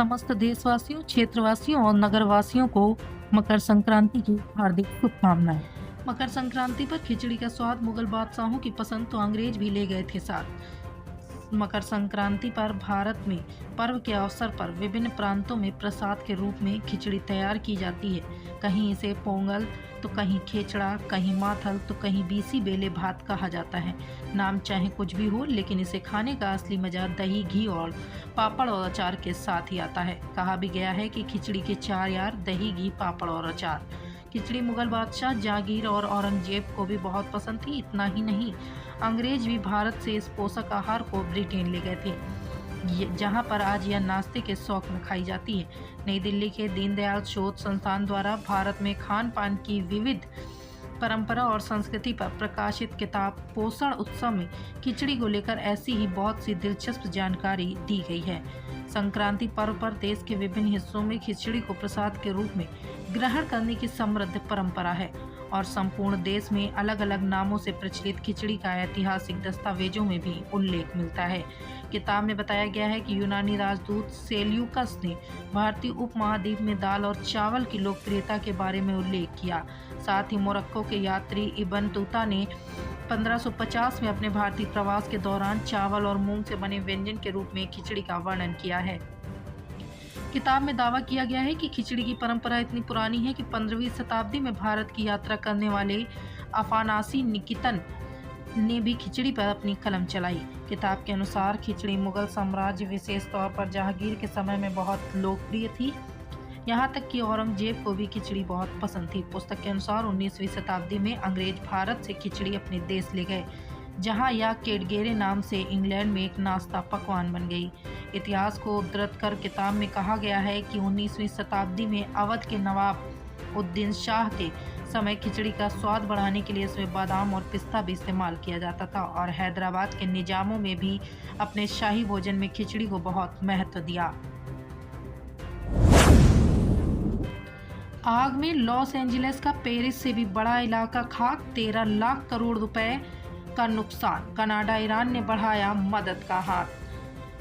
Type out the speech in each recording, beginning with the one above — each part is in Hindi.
समस्त देशवासियों, क्षेत्रवासियों और नगरवासियों को मकर संक्रांति की हार्दिक शुभकामनाएं। मकर संक्रांति पर खिचड़ी का स्वाद मुगल बादशाहों की पसंद तो अंग्रेज भी ले गए थे साथ। मकर संक्रांति पर भारत में पर्व के अवसर पर विभिन्न प्रांतों में प्रसाद के रूप में खिचड़ी तैयार की जाती है। कहीं इसे पोंगल तो कहीं खेचड़ा, कहीं माथल तो कहीं बीसी बेले भात कहा जाता है। नाम चाहे कुछ भी हो, लेकिन इसे खाने का असली मजा दही, घी और पापड़ और अचार के साथ ही आता है। कहा भी गया है कि खिचड़ी के चार यार दही, घी, पापड़ और अचार। खिचड़ी मुगल बादशाह जहांगीर और औरंगजेब को भी बहुत पसंद थी। इतना ही नहीं, अंग्रेज भी भारत से इस पोषक आहार को ब्रिटेन ले गए थे, जहां पर आज यह नाश्ते के शौक में खाई जाती है। नई दिल्ली के दीनदयाल शोध संस्थान द्वारा भारत में खान पान की विविध परंपरा और संस्कृति पर प्रकाशित किताब पोषण उत्सव में खिचड़ी को लेकर ऐसी ही बहुत सी दिलचस्प जानकारी दी गई है। संक्रांति पर्व पर देश के विभिन्न हिस्सों में खिचड़ी को प्रसाद के रूप में ग्रहण करने की समृद्ध परंपरा है और संपूर्ण देश में अलग अलग नामों से प्रचलित खिचड़ी का ऐतिहासिक दस्तावेजों में भी उल्लेख मिलता है। किताब में बताया गया है कि यूनानी राजदूत सेल्यूकस ने भारतीय उपमहाद्वीप में दाल और चावल की लोकप्रियता के बारे में उल्लेख किया। साथ ही मोरक्को के यात्री इब्न तूता ने 1550 में अपने भारतीय प्रवास के दौरान चावल और मूंग से बने व्यंजन के रूप में खिचड़ी का वर्णन किया है। किताब में दावा किया गया है कि खिचड़ी की परंपरा इतनी पुरानी है कि 15वीं शताब्दी में भारत की यात्रा करने वाले अफानासी निकितन ने भी खिचड़ी पर अपनी कलम चलाई। किताब के अनुसार खिचड़ी मुगल साम्राज्य, विशेष तौर पर जहांगीर के समय में बहुत लोकप्रिय थी। यहाँ तक कि औरंगजेब को भी खिचड़ी बहुत पसंद थी। पुस्तक के अनुसार 19वीं शताब्दी में अंग्रेज भारत से खिचड़ी अपने देश ले गए, जहां यह केडगेरे नाम से इंग्लैंड में एक नाश्ता पकवान बन गई। इतिहास को उद्धृत कर किताब में कहा गया है कि 19वीं शताब्दी में अवध के नवाब उद्दीन शाह के समय खिचड़ी का स्वाद बढ़ाने के लिए इसमें बादाम और पिस्ता भी इस्तेमाल किया जाता था और हैदराबाद के निजामों में भी अपने शाही भोजन में खिचड़ी को बहुत महत्व दिया। आग में लॉस एंजलिस का पेरिस से भी बड़ा इलाका खाक, 13 लाख करोड़ रुपए का नुकसान। कनाडा, ईरान ने बढ़ाया मदद का हाथ।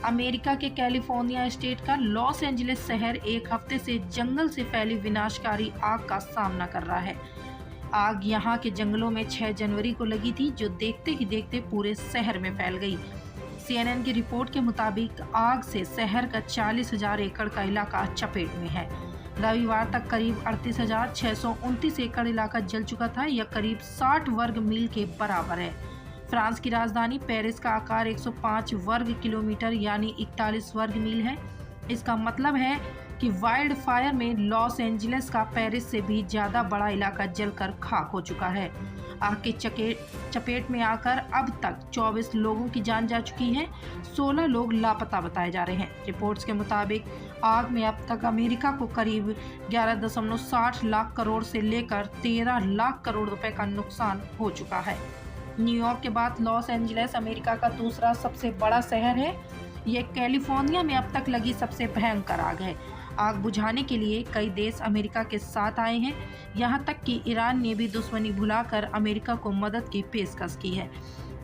अमेरिका के कैलिफोर्निया स्टेट का लॉस एंजलिस शहर एक हफ्ते से जंगल से फैली विनाशकारी आग का सामना कर रहा है। आग यहां के जंगलों में 6 जनवरी को लगी थी, जो देखते ही देखते पूरे शहर में फैल गई। CNN की रिपोर्ट के मुताबिक आग से शहर का 40,000 एकड़ का इलाका चपेट में है। रविवार तक करीब 38,629 एकड़ इलाका जल चुका था। यह करीब 60 वर्ग मील के बराबर है। फ्रांस की राजधानी पेरिस का आकार 105 वर्ग किलोमीटर यानी 41 वर्ग मील है। इसका मतलब है कि वाइल्ड फायर में लॉस एंजलिस का पेरिस से भी ज़्यादा बड़ा इलाका जलकर खाक हो चुका है। आग के चपेट में आकर अब तक 24 लोगों की जान जा चुकी है। 16 लोग लापता बताए जा रहे हैं। रिपोर्ट्स के मुताबिक आग में अब तक अमेरिका को करीब 11.60 लाख करोड़ से लेकर 13 लाख करोड़ रुपए का नुकसान हो चुका है। न्यूयॉर्क के बाद लॉस एंजलिस अमेरिका का दूसरा सबसे बड़ा शहर है। यह कैलिफोर्निया में अब तक लगी सबसे भयंकर आग है। आग बुझाने के लिए कई देश अमेरिका के साथ आए हैं। यहाँ तक कि ईरान ने भी दुश्मनी भुलाकर अमेरिका को मदद की पेशकश की है।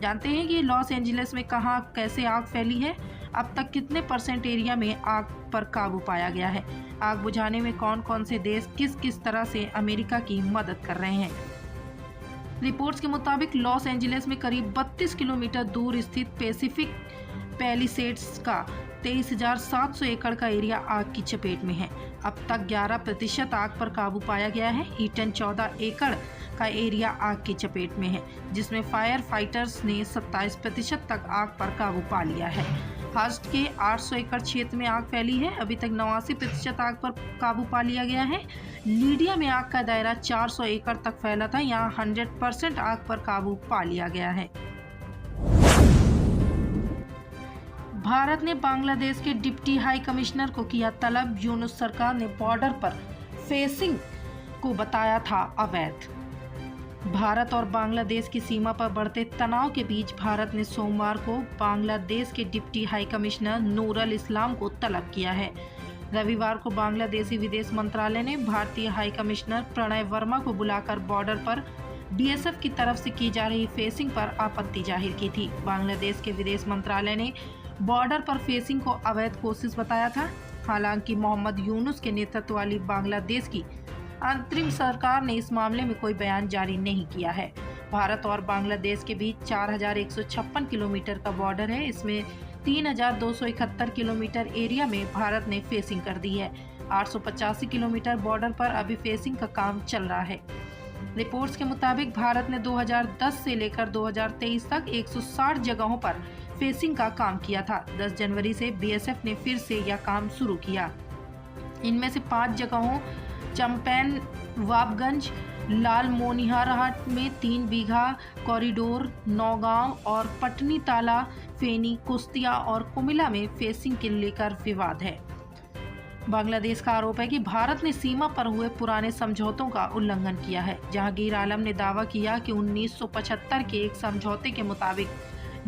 जानते हैं कि लॉस एंजलिस में कहाँ कैसे आग फैली है, अब तक कितने % एरिया में आग पर काबू पाया गया है, आग बुझाने में कौन कौन से देश किस किस तरह से अमेरिका की मदद कर रहे हैं। रिपोर्ट्स के मुताबिक लॉस एंजलिस में करीब 32 किलोमीटर दूर स्थित पैसिफिक पैलिसेड्स का 23,700 एकड़ का एरिया आग की चपेट में है। अब तक 11% आग पर काबू पाया गया है। ईटन 14 एकड़ का एरिया आग की चपेट में है, जिसमें फायर फाइटर्स ने 27% तक आग पर काबू पा लिया है। हस्ट के 800 एकड़ क्षेत्र में आग फैली है। अभी तक 89% आग पर काबू पा लिया गया है। लीडिया में आग का दायरा 400 एकड़ तक फैला था। यहाँ 100% आग पर काबू पा लिया गया है। भारत ने बांग्लादेश के डिप्टी हाई कमिश्नर को किया तलब। यूनुस सरकार ने बॉर्डर पर फेंसिंग को बताया था अवैध। भारत और बांग्लादेश की सीमा पर बढ़ते तनाव के बीच भारत ने सोमवार को बांग्लादेश के डिप्टी हाई कमिश्नर नूरुल इस्लाम को तलब किया है। रविवार को बांग्लादेशी विदेश मंत्रालय ने भारतीय हाई कमिश्नर प्रणय वर्मा को बुलाकर बॉर्डर पर BSF की तरफ से की जा रही फेंसिंग पर आपत्ति जाहिर की थी। बांग्लादेश के विदेश मंत्रालय ने बॉर्डर पर फेसिंग को अवैध कोशिश बताया था। हालांकि मोहम्मद यूनुस के नेतृत्व वाली बांग्लादेश की अंतरिम सरकार ने इस मामले में कोई बयान जारी नहीं किया है। भारत और बांग्लादेश के बीच 4156 किलोमीटर का बॉर्डर है। इसमें 3271 किलोमीटर एरिया में भारत ने फेसिंग कर दी है। 885 किलोमीटर बॉर्डर पर अभी फेसिंग का काम चल रहा है। रिपोर्ट्स के मुताबिक भारत ने 2010 से लेकर 2023 तक 160 जगहों पर फेसिंग का काम किया था। 10 जनवरी से बीएसएफ ने फिर से यह काम शुरू किया। इनमें से 5 जगहों चंपैन, वाबगंज, लालमोनिहारहाट में 3 बीघा कॉरिडोर, नौगांव और पटनी ताला, फेनी, कुश्तिया और कुमिला में फेसिंग के लेकर विवाद है। बांग्लादेश का आरोप है कि भारत ने सीमा पर हुए पुराने समझौतों का उल्लंघन किया है। जहांगीर आलम ने दावा किया कि 1975 के एक समझौते के मुताबिक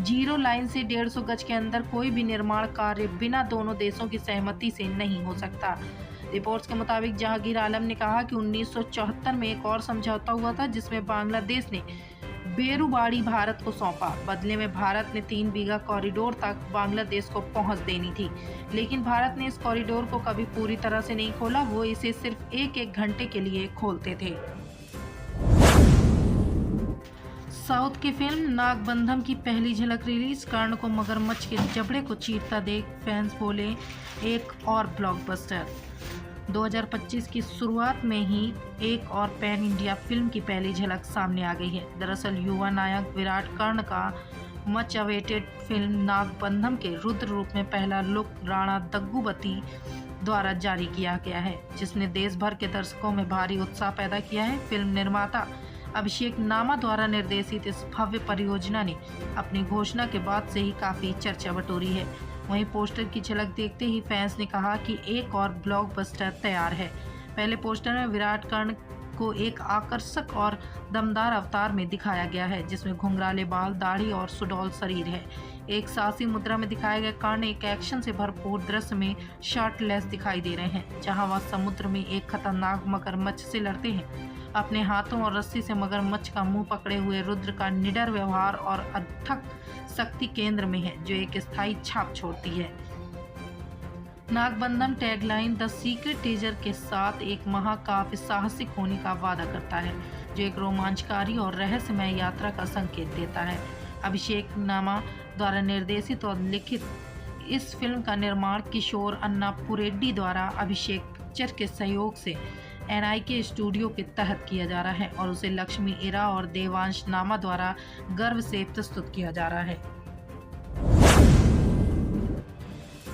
जीरो लाइन से 150 गज के अंदर कोई भी निर्माण कार्य बिना दोनों देशों की सहमति से नहीं हो सकता। रिपोर्ट्स के मुताबिक जहांगीर आलम ने कहा कि 1974 में एक और समझौता हुआ था जिसमें बांग्लादेश ने बेरुबाड़ी भारत को सौंपा। बदले में भारत ने 3 बीघा कॉरिडोर तक बांग्लादेश को पहुंच देनी थी, लेकिन भारत ने इस कॉरिडोर को कभी पूरी तरह से नहीं खोला। वो इसे सिर्फ एक घंटे के लिए खोलते थे। साउथ की फिल्म नागबंधम की पहली झलक रिलीज। कर्ण को मगरमच्छ के जबड़े को चीरता देख फैंस बोले एक और ब्लॉकबस्टर। 2025 की शुरुआत में ही एक और पैन इंडिया फिल्म की पहली झलक सामने आ गई है। दरअसल युवा नायक विराट कर्ण का मच अवेटेड फिल्म नागबंधम के रुद्र रूप में पहला लुक राणा दग्गुबती द्वारा जारी किया गया है, जिसने देश भर के दर्शकों में भारी उत्साह पैदा किया है। फिल्म निर्माता अभिषेक नामा द्वारा निर्देशित इस भव्य परियोजना ने अपनी घोषणा के बाद से ही काफी चर्चा बटोरी है। वहीं पोस्टर की झलक देखते ही फैंस ने कहा कि एक और ब्लॉकबस्टर तैयार है। पहले पोस्टर में विराट कर्ण को एक आकर्षक और दमदार अवतार में दिखाया गया है, जिसमें घुंघराले बाल, दाढ़ी और सुडौल शरीर है। एक साहसी मुद्रा में दिखाया गया कर्ण एक एक्शन से भरपूर दृश्य में शर्टलेस दिखाई दे रहे हैं, जहां वह समुद्र में एक खतरनाक मगरमच्छ से लड़ते हैं। अपने हाथों और रस्सी से मगरमच्छ का मुंह पकड़े हुए रुद्र का निडर व्यवहार और अथक शक्ति केंद्र में है, जो एक स्थायी छाप छोड़ती है। नागबंधम टैगलाइन द सीक्रेट टीजर के साथ एक महाकाव्य साहसिक होने का वादा करता है, जो एक रोमांचकारी और रहस्यमय यात्रा का संकेत देता है। अभिषेक नामा द्वारा निर्देशित और लिखित इस फिल्म का निर्माण किशोर अन्नापुरेड्डी द्वारा अभिषेक पिक्चर के सहयोग से NIK स्टूडियो के तहत किया जा रहा है और उसे लक्ष्मी इरा और देवांश नामा द्वारा गर्व से प्रस्तुत किया जा रहा है।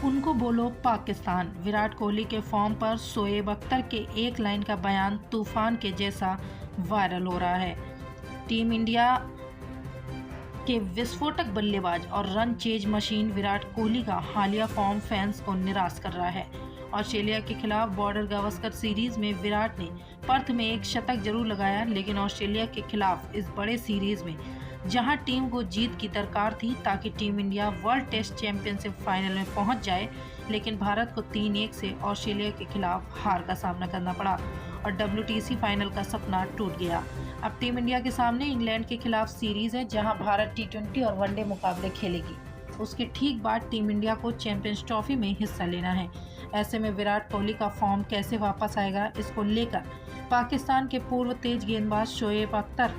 उनको बोलो पाकिस्तान। विराट कोहली के फॉर्म पर शोएब अख्तर के एक लाइन का बयान तूफान के जैसा वायरल हो रहा है। टीम इंडिया के विस्फोटक बल्लेबाज और run chase machine Virat Kohli का हालिया फॉर्म फैंस को निराश कर रहा है। ऑस्ट्रेलिया के खिलाफ बॉर्डर गावस्कर सीरीज में विराट ने पर्थ में एक शतक जरूर लगाया, लेकिन ऑस्ट्रेलिया के खिलाफ इस बड़े सीरीज में जहां टीम को जीत की दरकार थी ताकि team India World Test Championship final में पहुंच जाए, लेकिन भारत को 3-1 से ऑस्ट्रेलिया के खिलाफ हार का सामना करना पड़ा और WTC फाइनल का सपना टूट गया। अब टीम इंडिया के सामने इंग्लैंड के खिलाफ सीरीज है, जहां भारत T20 और वनडे मुकाबले खेलेगी। उसके ठीक बाद टीम इंडिया को चैंपियंस ट्रॉफी में हिस्सा लेना है। ऐसे में विराट कोहली का फॉर्म कैसे वापस आएगा, इसको लेकर पाकिस्तान के पूर्व तेज गेंदबाज शोएब अख्तर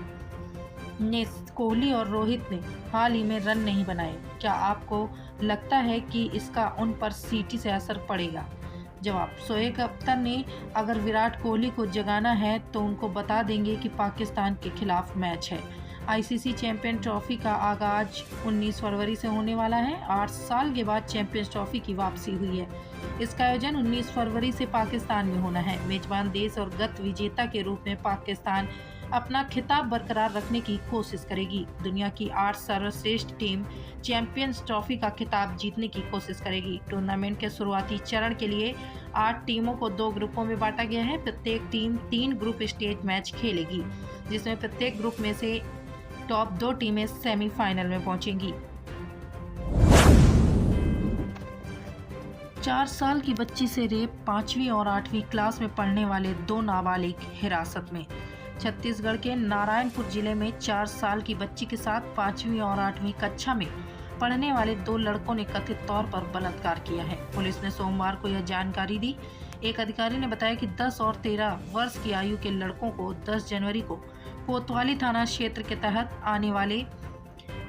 ने कोहली और रोहित ने हाल ही में रन नहीं बनाए। क्या आपको लगता है कि इसका उन पर सीटी से असर पड़ेगा? जवाब, शोएब अख्तर ने अगर विराट कोहली को जगाना है तो उनको बता देंगे कि पाकिस्तान के खिलाफ मैच है। ICC चैंपियन ट्रॉफी का आगाज 19 फरवरी से होने वाला है। 8 साल के बाद चैंपियंस ट्रॉफी की वापसी हुई है। इसका आयोजन 19 फरवरी से पाकिस्तान में होना है। मेजबान देश और गत विजेता के रूप में पाकिस्तान अपना खिताब बरकरार रखने की कोशिश करेगी। दुनिया की 8 सर्वश्रेष्ठ टीम चैंपियंस ट्रॉफी का खिताब जीतने की कोशिश करेगी। टूर्नामेंट के शुरुआती चरण के लिए 8 टीमों को 2 ग्रुपों में बांटा गया है। प्रत्येक टीम 3 ग्रुप स्टेज मैच खेलेगी, जिसमें प्रत्येक ग्रुप में से टॉप 2 टीमें सेमीफाइनल में पहुंचेंगी। 4 साल की बच्ची से रेप, 5वीं और 8वीं क्लास में पढ़ने वाले 2 नाबालिग हिरासत में। छत्तीसगढ़ के नारायणपुर जिले में 4 साल की बच्ची के साथ 5वीं और 8वीं कक्षा में पढ़ने वाले 2 लड़कों ने कथित तौर पर बलात्कार किया है। पुलिस ने सोमवार को यह जानकारी दी। एक अधिकारी ने बताया कि 10 और 13 वर्ष की आयु के लड़कों को 10 जनवरी को कोतवाली थाना क्षेत्र के तहत आने वाले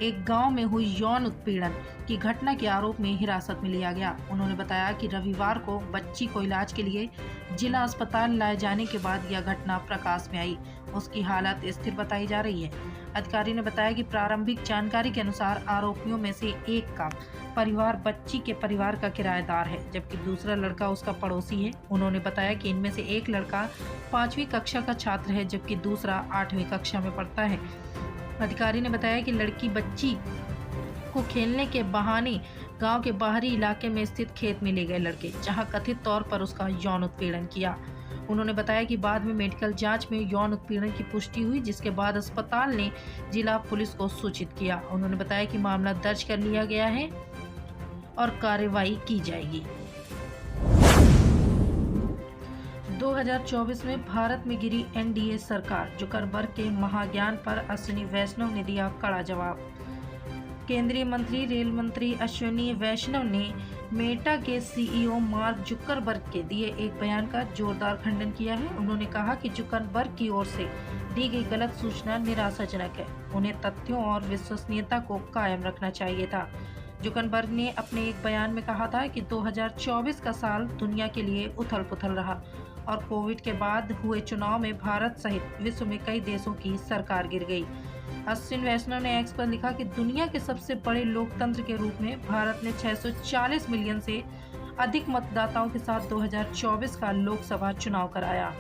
एक गांव में हुई यौन उत्पीड़न की घटना के आरोप में हिरासत में लिया गया। उन्होंने बताया कि रविवार को बच्ची को इलाज के लिए जिला अस्पताल लाए जाने के बाद यह घटना प्रकाश में आई। उसकी हालत स्थिर बताई जा रही है। अधिकारी ने बताया कि प्रारंभिक जानकारी के अनुसार आरोपियों में से एक का परिवार बच्ची के परिवार का किराएदार है, जबकि दूसरा लड़का उसका पड़ोसी है। उन्होंने बताया कि इनमें से एक लड़का 5वीं कक्षा का छात्र है, जबकि दूसरा 8वीं कक्षा में पढ़ता है। अधिकारी ने बताया कि लड़की बच्ची को खेलने के बहाने गांव के बाहरी इलाके में स्थित खेत में ले गए लड़के, जहां कथित तौर पर उसका यौन उत्पीड़न किया। उन्होंने बताया कि बाद में मेडिकल जांच में यौन उत्पीड़न की पुष्टि हुई, जिसके बाद अस्पताल ने जिला पुलिस को सूचित किया। उन्होंने बताया कि मामला दर्ज कर लिया गया है और कार्रवाई की जाएगी। 2024 में भारत में गिरी एनडीए सरकार, जुकरबर्ग के महाज्ञान पर अश्विनी वैष्णव ने दिया कड़ा जवाब। केंद्रीय मंत्री रेल मंत्री अश्विनी वैष्णव ने मेटा के सीईओ मार्क जुकरबर्ग के दिए एक बयान का जोरदार खंडन किया है। उन्होंने कहा कि जुकरबर्ग की ओर से दी गई गलत सूचना निराशाजनक है। उन्हें तथ्यों और विश्वसनीयता को कायम रखना चाहिए था। जुकरबर्ग ने अपने एक बयान में कहा था कि 2024 का साल दुनिया के लिए उथल-पुथल रहा और कोविड के बाद हुए चुनाव में भारत सहित विश्व में कई देशों की सरकार गिर गई। अश्विनी वैष्णव ने एक्स पर लिखा कि दुनिया के सबसे बड़े लोकतंत्र के रूप में भारत ने 640 मिलियन से अधिक मतदाताओं के साथ 2024 का लोकसभा चुनाव कराया।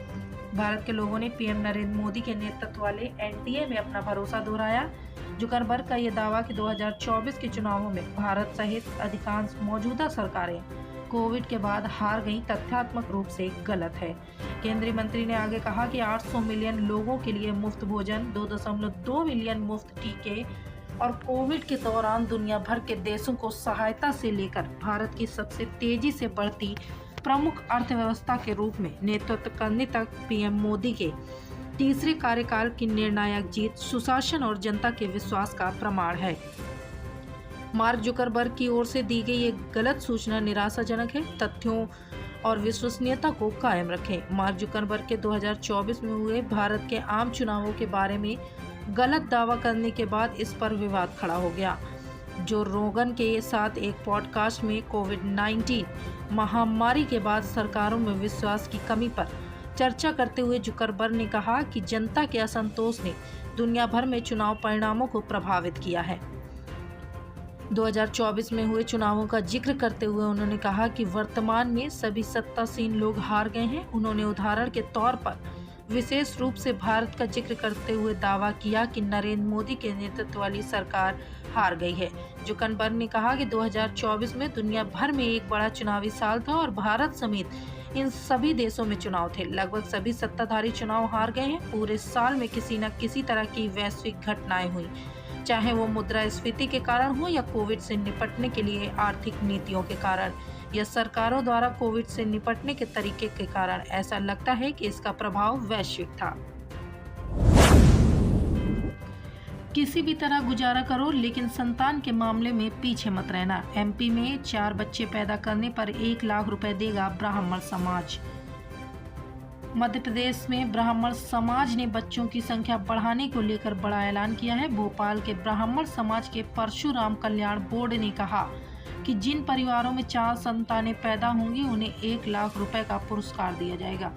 भारत के लोगों ने पीएम नरेंद्र मोदी के नेतृत्व वाले एनडीए में अपना भरोसा दोहराया। जुकरबर्ग का यह दावा कि 2024 के चुनावों में भारत सहित अधिकांश मौजूदा सरकारें कोविड के बाद हार गई, तथ्यात्मक रूप से गलत है। केंद्रीय मंत्री ने आगे कहा कि 800 मिलियन लोगों के लिए मुफ्त भोजन, 2.2 मिलियन मुफ्त टीके और कोविड के दौरान दुनिया भर के देशों को सहायता से लेकर भारत की सबसे तेजी से बढ़ती प्रमुख अर्थव्यवस्था के रूप में नेतृत्व करने तक पीएम मोदी के तीसरे कार्यकाल की निर्णायक जीत सुशासन और जनता के विश्वास का प्रमाण है। मार्क जुकरबर्ग की ओर से दी गई एक गलत सूचना निराशाजनक है। तथ्यों और विश्वसनीयता को कायम रखें। मार्क जुकरबर्ग के 2024 में हुए भारत के आम चुनावों के बारे में गलत दावा करने के बाद इस पर विवाद खड़ा हो गया। जो रोगन के साथ एक पॉडकास्ट में कोविड-19 महामारी के बाद सरकारों में विश्वास की कमी पर चर्चा करते हुए जुकरबर्ग ने कहा कि जनता के असंतोष ने दुनिया भर में चुनाव परिणामों को प्रभावित किया है। 2024 में हुए चुनावों का जिक्र करते हुए उन्होंने कहा कि वर्तमान में सभी सत्तासीन लोग हार गए हैं। उन्होंने उदाहरण के तौर पर विशेष रूप से भारत का जिक्र करते हुए दावा किया कि नरेंद्र मोदी के नेतृत्व वाली सरकार हार गई है। जुकरबर्ग ने कहा कि 2024 में दुनिया भर में एक बड़ा चुनावी साल था और भारत समेत इन सभी देशों में चुनाव थे। लगभग सभी सत्ताधारी चुनाव हार गए हैं। पूरे साल में किसी न किसी तरह की वैश्विक घटनाएं हुई, चाहे वो मुद्रास्फीति के कारण हो या कोविड से निपटने के लिए आर्थिक नीतियों के कारण या सरकारों द्वारा कोविड से निपटने के तरीके के कारण। ऐसा लगता है कि इसका प्रभाव वैश्विक था। किसी भी तरह गुजारा करो, लेकिन संतान के मामले में पीछे मत रहना। एमपी में 4 बच्चे पैदा करने पर 1 लाख रुपए देगा ब्राह्मण समाज। मध्य प्रदेश में ब्राह्मण समाज ने बच्चों की संख्या बढ़ाने को लेकर बड़ा ऐलान किया है। भोपाल के ब्राह्मण समाज के परशुराम कल्याण बोर्ड ने कहा कि जिन परिवारों में 4 संतानें पैदा होंगी उन्हें 1 लाख रुपए का पुरस्कार दिया जाएगा।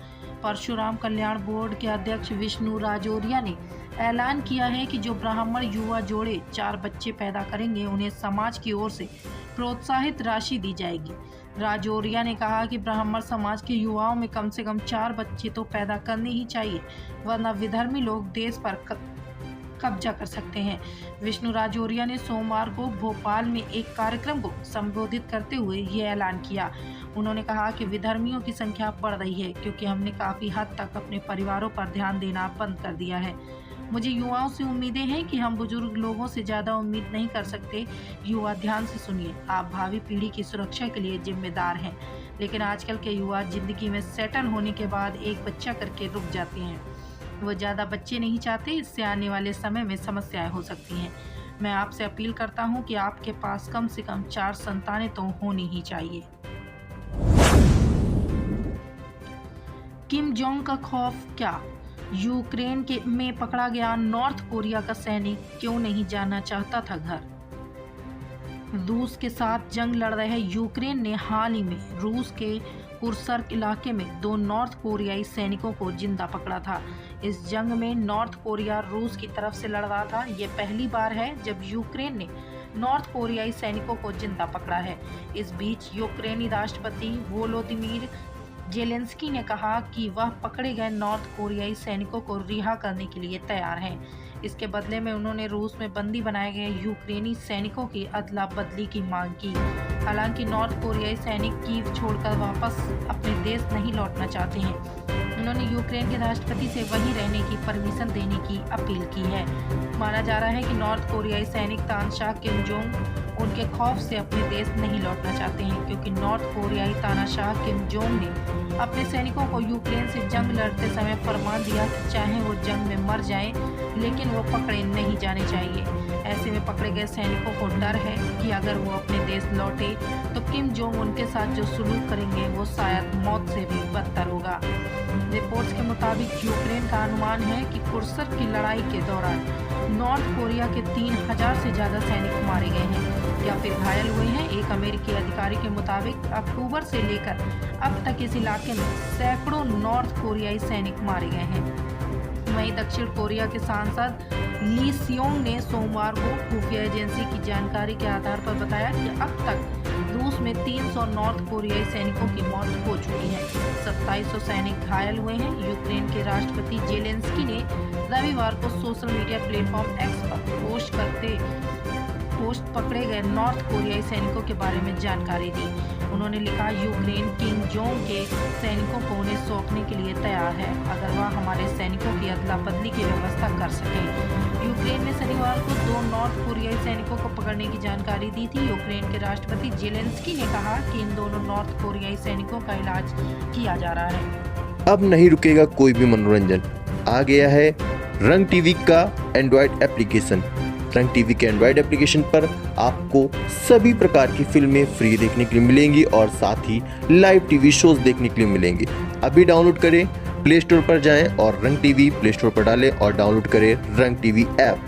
परशुराम कल्याण बोर्ड के अध्यक्ष विष्णु राजौरिया ने ऐलान किया है कि जो ब्राह्मण युवा जोड़े 4 बच्चे पैदा करेंगे उन्हें समाज की ओर से प्रोत्साहित राशि दी जाएगी। राजौरिया ने कहा कि ब्राह्मण समाज के युवाओं में कम से कम 4 बच्चे तो पैदा करने ही चाहिए, वरना विधर्मी लोग देश पर कब्जा कर सकते हैं। विष्णु राजौरिया ने सोमवार को भोपाल में एक कार्यक्रम को संबोधित करते हुए ये ऐलान किया। उन्होंने कहा कि विधर्मियों की संख्या बढ़ रही है क्योंकि हमने काफ़ी हद तक अपने परिवारों पर ध्यान देना बंद कर दिया है। मुझे युवाओं से उम्मीदें हैं कि हम बुजुर्ग लोगों से ज़्यादा उम्मीद नहीं कर सकते। युवा, ध्यान से सुनिए, आप भावी पीढ़ी की सुरक्षा के लिए जिम्मेदार हैं, लेकिन आजकल के युवा ज़िंदगी में सेटल होने के बाद एक बच्चा करके रुक जाते हैं। वो ज़्यादा बच्चे नहीं चाहते, इससे आने वाले समय में समस्याएं हो सकती हैं। मैं आपसे अपील करता हूं कि आपके पास कम से कम 4 संतानें तो होनी ही चाहिए। किम जोंग का खौफ क्या? यूक्रेन में पकड़ा गया नॉर्थ कोरिया का सैनिक क्यों नहीं जाना चाहता था घर? रूस के साथ जंग लड़ रहे यूक्रेन ने हाल ही में रूस के कुर्स्क इलाके में 2 नॉर्थ कोरियाई सैनिकों को जिंदा पकड़ा था। इस जंग में नॉर्थ कोरिया रूस की तरफ से लड़ रहा था। ये पहली बार है जब यूक्रेन ने नॉर्थ कोरियाई सैनिकों को जिंदा पकड़ा है। इस बीच यूक्रेनी राष्ट्रपति वोलोदिमीर जेलेंस्की ने कहा कि वह पकड़े गए नॉर्थ कोरियाई सैनिकों को रिहा करने के लिए तैयार हैं। इसके बदले में उन्होंने रूस में बंदी बनाए गए यूक्रेनी सैनिकों की अदला बदली की मांग की। हालांकि नॉर्थ कोरियाई सैनिक कीव छोड़कर वापस अपने देश नहीं लौटना चाहते हैं। उन्होंने यूक्रेन के राष्ट्रपति से वहीं रहने की परमिशन देने की अपील की है। माना जा रहा है कि नॉर्थ कोरियाई सैनिक तानाशाह किम जोंग उनके खौफ से अपने देश नहीं लौटना चाहते हैं, क्योंकि नॉर्थ कोरियाई तानाशाह किम जोंग ने अपने सैनिकों को यूक्रेन से जंग लड़ते समय फरमान दिया कि चाहे वो जंग में मर जाएं, लेकिन वो पकड़े नहीं जाने चाहिए। ऐसे में पकड़े गए सैनिकों को डर है कि अगर वो अपने देश लौटे तो किम जोंग उनके साथ जो सुलूक करेंगे वो शायद मौत से भी बदतर होगा। रिपोर्ट्स के मुताबिक यूक्रेन का अनुमान है कि कुर्स्क की लड़ाई के दौरान नॉर्थ कोरिया के 3000 से ज़्यादा सैनिक मारे गए हैं या फिर घायल हुए हैं। एक अमेरिकी अधिकारी के मुताबिक अक्टूबर से लेकर अब तक इस इलाके में सैकड़ों नॉर्थ कोरियाई सैनिक मारे गए हैं। वहीं दक्षिण कोरिया के सांसद ली सियोंग ने सोमवार को खुफिया एजेंसी की जानकारी के आधार पर बताया कि अब तक रूस में 300 नॉर्थ कोरियाई सैनिकों की मौत हो चुकी है। 2700 सैनिक घायल हुए हैं। यूक्रेन के राष्ट्रपति जेलेंस्की ने रविवार को सोशल मीडिया प्लेटफॉर्म एक्स पर पोस्ट पकड़े गए नॉर्थ कोरियाई सैनिकों के बारे में जानकारी दी। उन्होंने लिखा, यूक्रेन किम जोंग के सैनिकों को उन्हें सौंपने के लिए तैयार है अगर वह हमारे सैनिकों की अदला बदली की व्यवस्था कर सके। यूक्रेन ने शनिवार को 2 नॉर्थ कोरियाई सैनिकों को पकड़ने की जानकारी दी थी। यूक्रेन के राष्ट्रपति जेलेंस्की ने कहा कि इन दोनों नॉर्थ कोरियाई सैनिकों का इलाज किया जा रहा है। अब नहीं रुकेगा कोई भी मनोरंजन। आ गया है रंग टीवी का एंड्रॉयड एप्लीकेशन। रंग टीवी के एंड्रॉयड एप्लीकेशन पर आपको सभी प्रकार की फिल्में फ्री देखने के लिए मिलेंगी और साथ ही लाइव टीवी शोज देखने के लिए मिलेंगे। अभी डाउनलोड करें, प्ले स्टोर पर जाएं और रंग टीवी प्ले स्टोर पर डालें और डाउनलोड करें रंग टीवी ऐप।